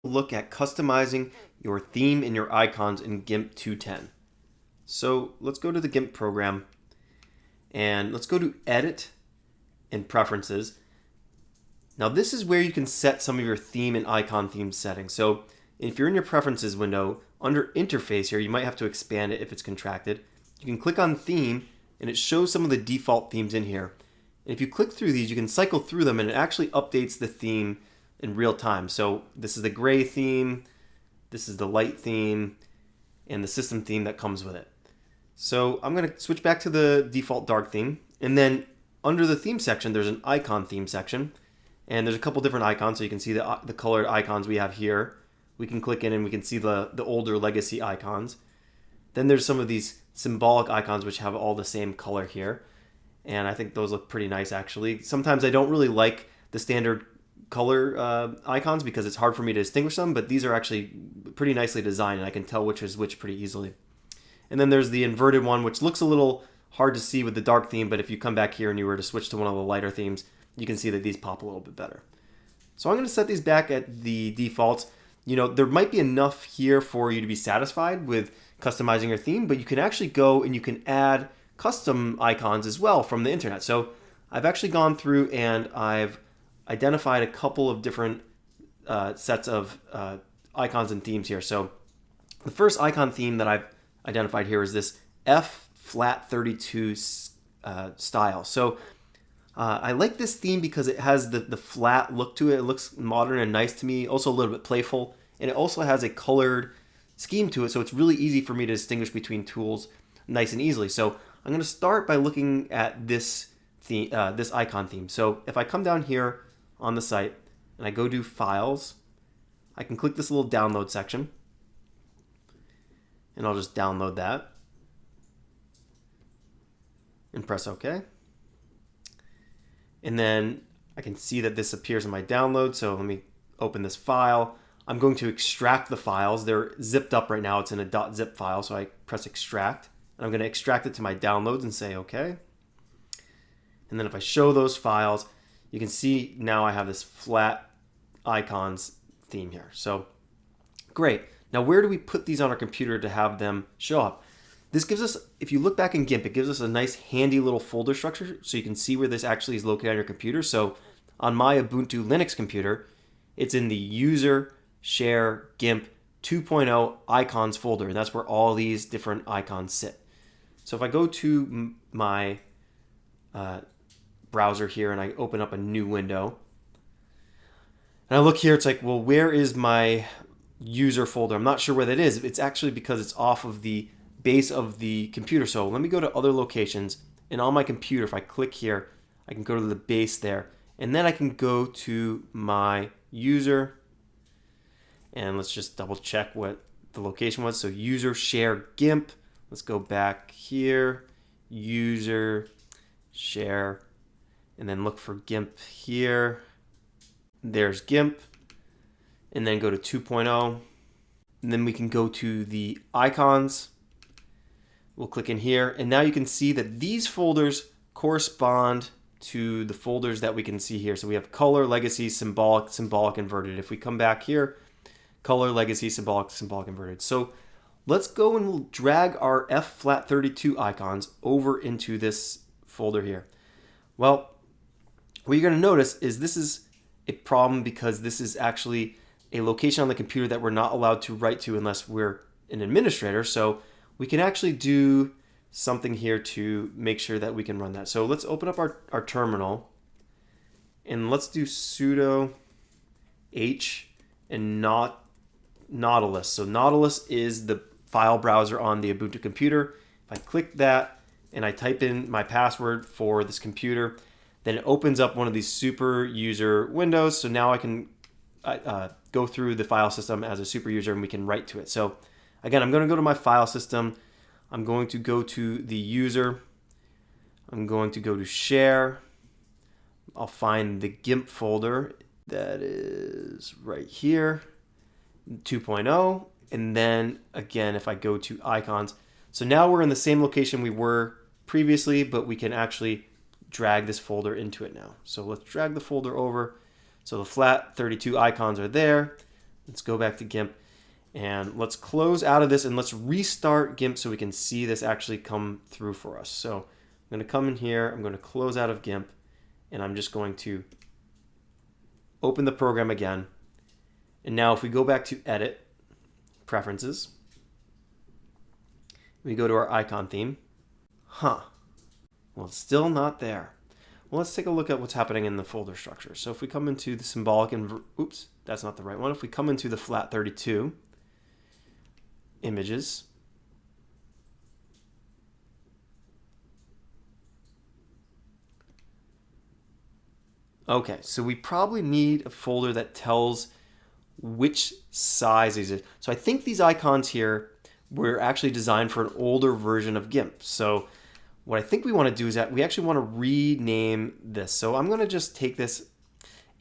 Look at customizing your theme and your icons in GIMP 2.10. So let's go to the GIMP program and let's go to Edit and Preferences. Now this is where you can set some of your theme and icon theme settings. So if you're in your Preferences window, under Interface here, you might have to expand it if it's contracted. You can click on Theme and it shows some of the default themes in here. And if you click through these, you can cycle through them and it actually updates the theme in real time. So this is the gray theme, this is the light theme, and the system theme that comes with it. So I'm going to switch back to the default dark theme, and then under the theme section there's an icon theme section, and there's a couple different icons. So you can see the colored icons we have here. We can click in and we can see the older legacy icons. Then there's some of these symbolic icons which have all the same color here, and I think those look pretty nice actually. Sometimes I don't really like the standard color icons because it's hard for me to distinguish them, but these are actually pretty nicely designed and I can tell which is which pretty easily. And then there's the inverted one, which looks a little hard to see with the dark theme, but if you come back here and you were to switch to one of the lighter themes, you can see that these pop a little bit better. So I'm going to set these back at the defaults. You know, there might be enough here for you to be satisfied with customizing your theme, but you can actually go and you can add custom icons as well from the internet. So I've actually gone through and I've identified a couple of different sets of icons and themes here. So the first icon theme that I've identified here is this F-flat32 style. So I like this theme because it has the flat look to it. It looks modern and nice to me, also a little bit playful, and it also has a colored scheme to it, so it's really easy for me to distinguish between tools nice and easily. So I'm going to start by looking at this theme, this icon theme. So if I come down here on the site and I go to Files, I can click this little download section and I'll just download that and press OK. And then I can see that this appears in my download. So let me open this file. I'm going to extract the files. They're zipped up right now. It's in a .zip file. So I press extract. And I'm going to extract it to my downloads and say OK. And then if I show those files, you can see now I have this flat icons theme here. So great. Now where do we put these on our computer to have them show up? This gives us, if you look back in GIMP, it gives us a nice handy little folder structure so you can see where this actually is located on your computer. So on my Ubuntu Linux computer, it's in the user share GIMP 2.0 icons folder, and that's where all these different icons sit. So if I go to my browser here and I open up a new window and I look here, it's like, well, where is my user folder? I'm not sure where that is. It's actually because it's off of the base of the computer. So let me go to other locations, and on my computer, if I click here, I can go to the base there, and then I can go to my user, and let's just double check what the location was. So user share GIMP, let's go back here, user share, and then look for GIMP here. There's GIMP, and then go to 2.0, and then we can go to the icons. We'll click in here, and now you can see that these folders correspond to the folders that we can see here. So we have color, legacy, symbolic, symbolic, inverted. If we come back here, color, legacy, symbolic, symbolic, inverted. So let's go and we'll drag our F-flat32 icons over into this folder here. Well, what you're going to notice is this is a problem because this is actually a location on the computer that we're not allowed to write to unless we're an administrator. So we can actually do something here to make sure that we can run that. So let's open up our terminal and let's do sudo h and Nautilus. So Nautilus is the file browser on the Ubuntu computer. If I click that and I type in my password for this computer, then it opens up one of these super user windows. So now I can go through the file system as a super user and we can write to it. So again, I'm going to go to my file system. I'm going to go to the user. I'm going to go to share. I'll find the GIMP folder that is right here, 2.0. And then again, if I go to icons, so now we're in the same location we were previously, but we can actually drag this folder into it now. So let's drag the folder over. So the flat 32 icons are there. Let's go back to GIMP and let's close out of this and let's restart GIMP so we can see this actually come through for us. So I'm going to come in here, I'm going to close out of GIMP, and I'm just going to open the program again. And now if we go back to Edit, Preferences, we go to our icon theme. Well, it's still not there. Well, let's take a look at what's happening in the folder structure. So if we come into the symbolic and, oops, that's not the right one. If we come into the flat 32, images, okay, so we probably need a folder that tells which size these are. So I think these icons here were actually designed for an older version of GIMP. So what I think we want to do is that we actually want to rename this. So I'm going to just take this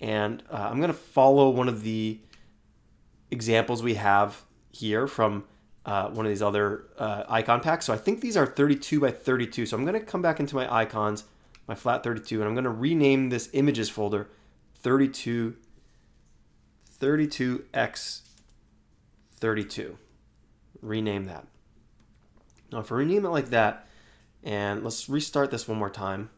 and I'm going to follow one of the examples we have here from one of these other icon packs. So I think these are 32 by 32. So I'm going to come back into my icons, my flat 32, and I'm going to rename this images folder 32x32. Rename that. Now if I rename it like that, and let's restart this one more time.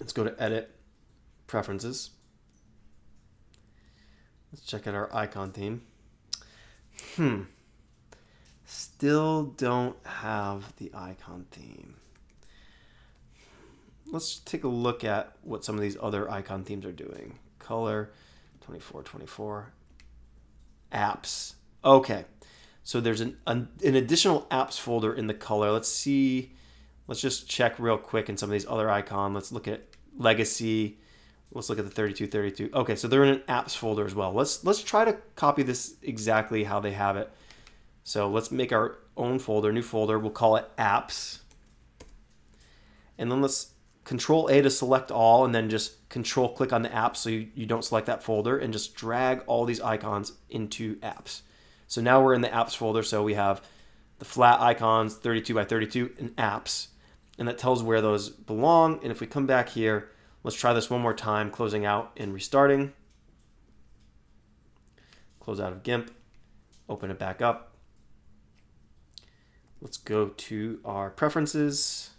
Let's go to Edit, Preferences. Let's check out our icon theme. Still don't have the icon theme. Let's take a look at what some of these other icon themes are doing. Color, 2424. Apps. Okay, so there's an additional apps folder in the color. Let's see, let's just check real quick in some of these other icons. Let's look at legacy. Let's look at the 3232. Okay, so they're in an apps folder as well. Let's try to copy this exactly how they have it. So let's make our own folder, new folder. We'll call it apps. And then let's Control A to select all, and then just Control click on the app so you don't select that folder, and just drag all these icons into apps. So now we're in the apps folder. So we have the flat icons 32 by 32 and apps, and that tells where those belong. And if we come back here, let's try this one more time, closing out and restarting. Close out of GIMP, open it back up. Let's go to our preferences,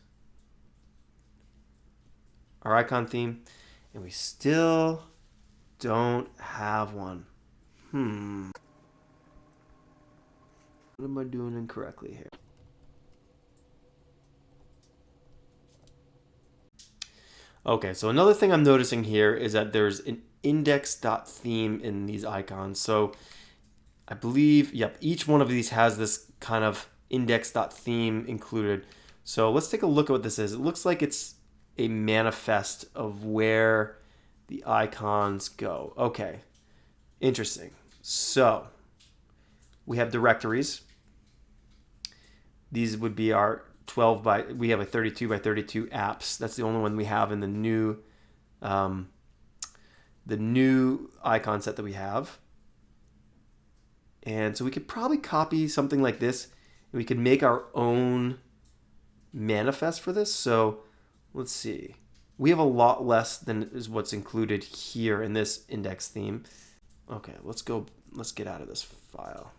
our icon theme, and we still don't have one. What am I doing incorrectly here? Okay, so another thing I'm noticing here is that there's an Index.theme in these icons. So I believe, yep, each one of these has this kind of Index.theme included. So let's take a look at what this is. It looks like it's a manifest of where the icons go. Okay, interesting. So we have directories. These would be our 12 by, we have a 32 by 32 apps. That's the only one we have in the new icon set that we have. And so we could probably copy something like this, and we could make our own manifest for this. So let's see. We have a lot less than is what's included here in this index theme. Okay, let's get out of this file.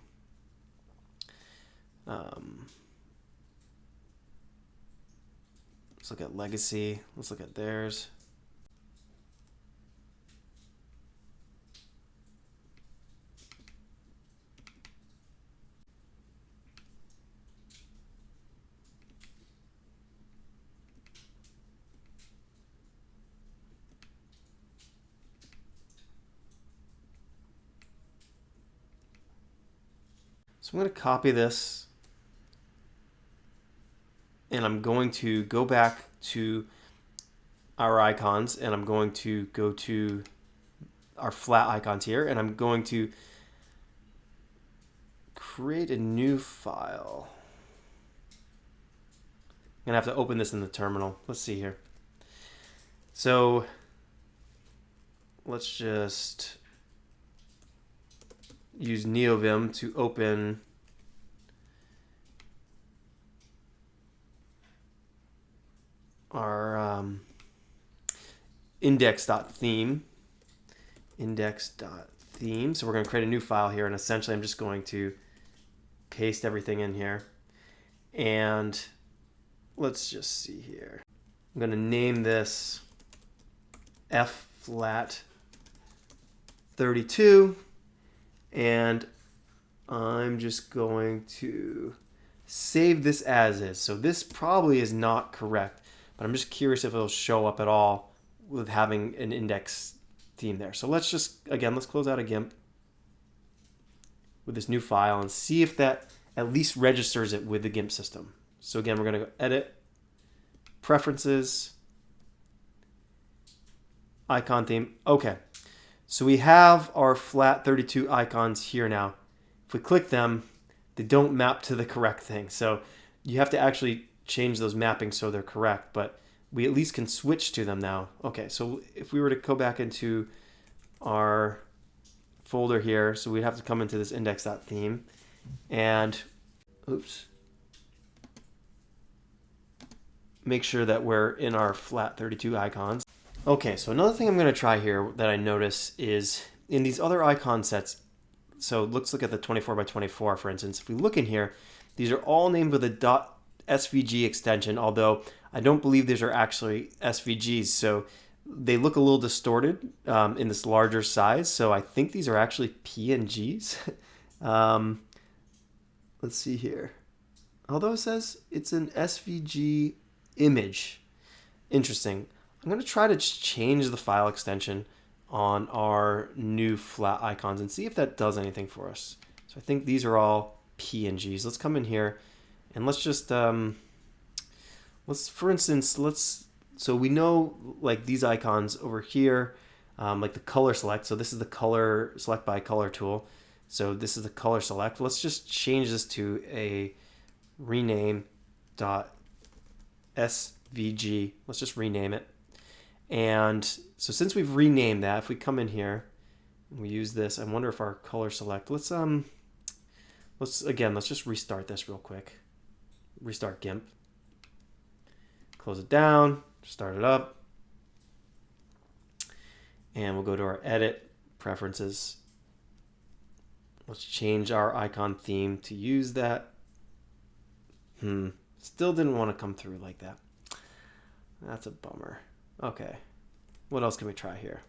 Let's look at legacy. Let's look at theirs. So I'm going to copy this, and I'm going to go back to our icons, and I'm going to go to our flat icons here, and I'm going to create a new file. I'm going to have to open this in the terminal. Let's see here. So let's just use NeoVim to open our index.theme. Index.theme. So we're going to create a new file here, and essentially I'm just going to paste everything in here. And let's just see here. I'm going to name this F flat 32, and I'm just going to save this as is. So this probably is not correct, but I'm just curious if it'll show up at all with having an index theme there. So let's just, again, let's close out a GIMP with this new file and see if that at least registers it with the GIMP system. So again, we're going to go Edit, Preferences, Icon Theme. Okay, so we have our flat 32 icons here now. If we click them, they don't map to the correct thing. So you have to actually change those mappings so they're correct, but we at least can switch to them now. Okay, so if we were to go back into our folder here, so we'd have to come into this index.theme and, oops, make sure that we're in our flat 32 icons. Okay, so another thing I'm going to try here that I notice is in these other icon sets, so let's look at the 24 by 24, for instance. If we look in here, these are all named with a .svg extension, although I don't believe these are actually SVGs, so they look a little distorted in this larger size, so I think these are actually PNGs. Let's see here. Although it says it's an SVG image. Interesting. I'm going to try to change the file extension on our new flat icons and see if that does anything for us. So I think these are all PNGs. Let's come in here and let's just, for instance, so we know like these icons over here, like the color select. So this is the color select by color tool. So this is the color select. Let's just change this to a rename.svg. Let's just rename it. And so since we've renamed that, if we come in here and we use this, I wonder if our color select, let's just restart this real quick. Restart GIMP. Close it down, start it up. And we'll go to our Edit, Preferences. Let's change our icon theme to use that. Still didn't want to come through like that. That's a bummer. Okay, what else can we try here?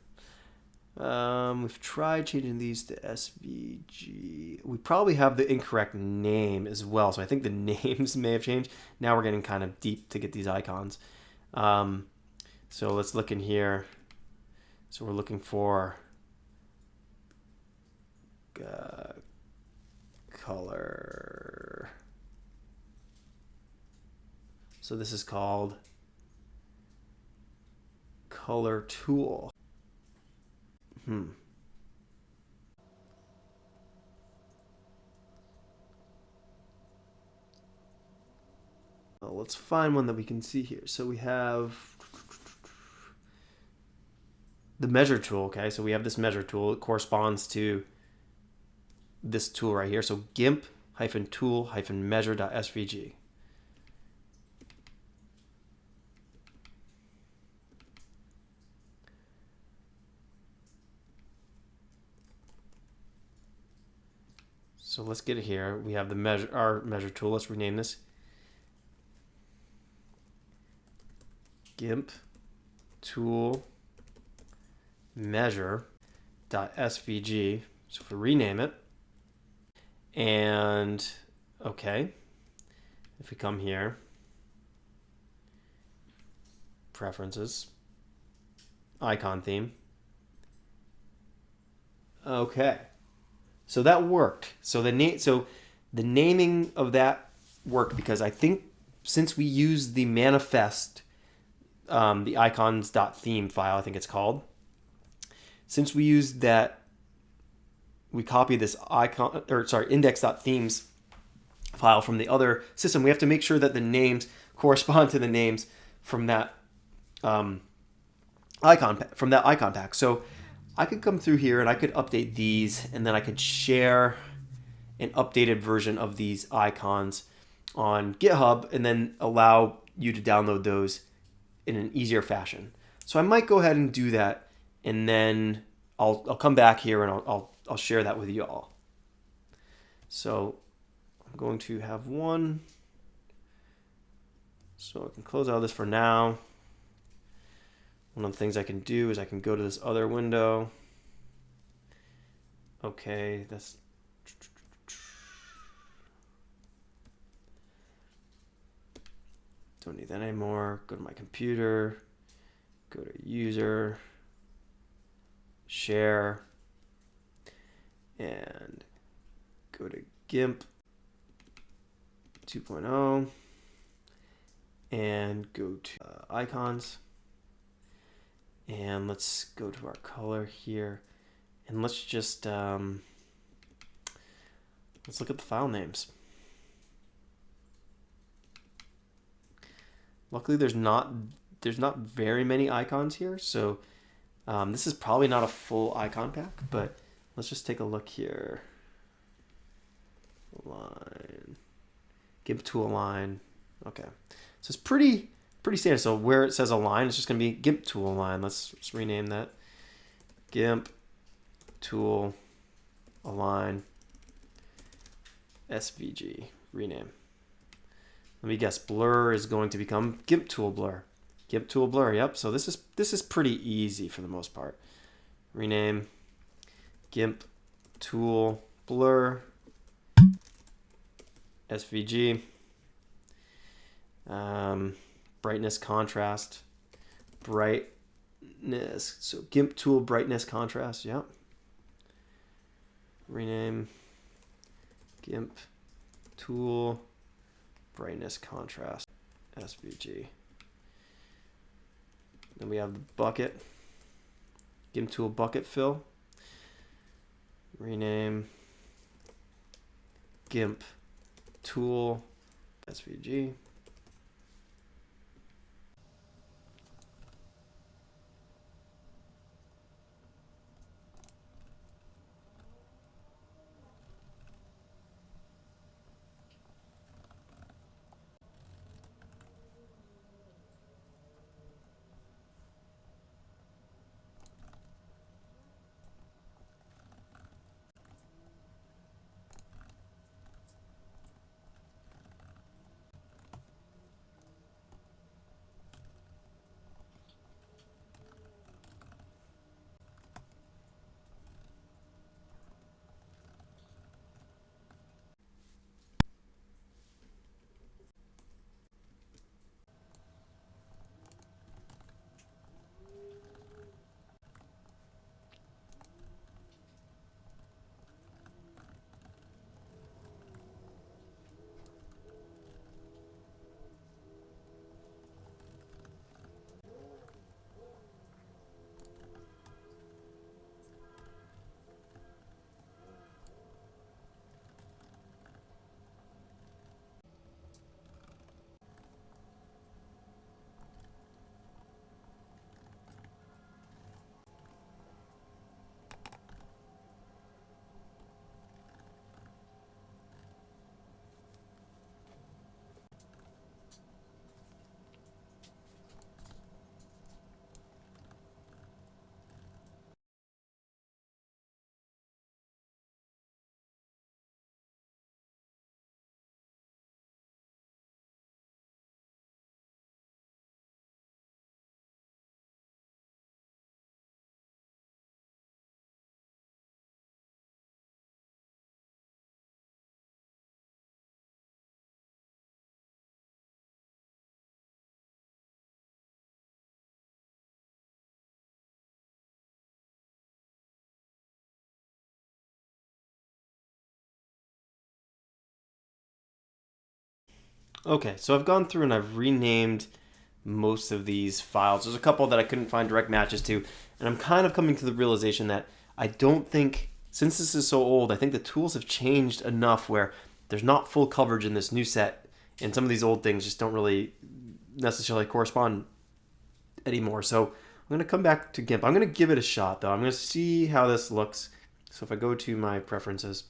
We've tried changing these to SVG. We probably have the incorrect name as well, so I think the names may have changed. Now we're getting kind of deep to get these icons. So let's look in here. So we're looking for color. So this is called color tool. Well, let's find one that we can see here. So we have the measure tool. Okay, so we have this measure tool. It corresponds to this tool right here. So GIMP-tool-measure.svg. So let's get it here. We have the our measure tool. Let's rename this GIMP tool measure.svg. So if we rename it, and okay, if we come here, preferences, icon theme. Okay. So that worked. So the naming of that worked because I think since we used the manifest, the icons.theme file, I think it's called. Since we used that, we copied this index.themes file from the other system. We have to make sure that the names correspond to the names from that icon pack. So I could come through here and I could update these, and then I could share an updated version of these icons on GitHub and then allow you to download those in an easier fashion. So I might go ahead and do that, and then I'll come back here and I'll share that with you all. So I'm going to have one. So I can close out of this for now. One of the things I can do is I can go to this other window. Okay, that's don't need that anymore. Go to my computer, go to user, share, and go to GIMP 2.0 and go to icons. And let's go to our color here, and let's just let's look at the file names. Luckily, there's not very many icons here, so this is probably not a full icon pack. But let's just take a look here. Align, GIMP to align. Okay, so it's pretty standard. So where it says align, it's just going to be GIMP tool align. Let's rename that. GIMP tool align SVG. Rename. Let me guess. Blur is going to become GIMP tool blur. GIMP tool blur. Yep. So this is pretty easy for the most part. Rename. GIMP tool blur SVG. Brightness, contrast, brightness. So GIMP tool brightness, contrast. Yep. Rename GIMP tool brightness, contrast, SVG. Then we have the bucket. GIMP tool bucket fill. Rename GIMP tool SVG. Okay, so I've gone through and I've renamed most of these files. There's a couple that I couldn't find direct matches to, and I'm kind of coming to the realization that I don't think, since this is so old, I think the tools have changed enough where there's not full coverage in this new set, and some of these old things just don't really necessarily correspond anymore. So I'm going to come back to GIMP. I'm going to give it a shot, though. I'm going to see how this looks. So if I go to my preferences,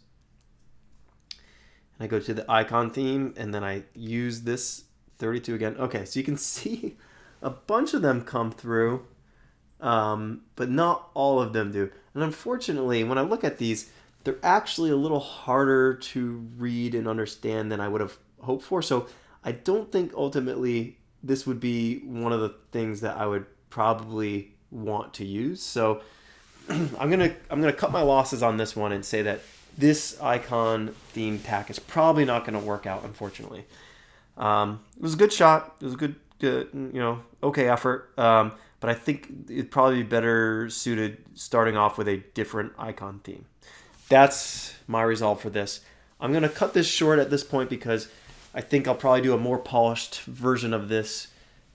and I go to the icon theme, and then I use this 32 again. Okay, so you can see a bunch of them come through. but not all of them do. And unfortunately, when I look at these, they're actually a little harder to read and understand than I would have hoped for. So I don't think ultimately this would be one of the things that I would probably want to use. So I'm gonna cut my losses on this one and say that this icon theme pack is probably not going to work out, unfortunately. It was a good shot. It was a good okay effort. But I think it'd probably be better suited starting off with a different icon theme. That's my resolve for this. I'm going to cut this short at this point because I think I'll probably do a more polished version of this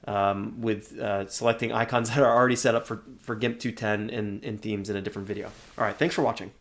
with selecting icons that are already set up for GIMP 210 and themes in a different video. All right, thanks for watching.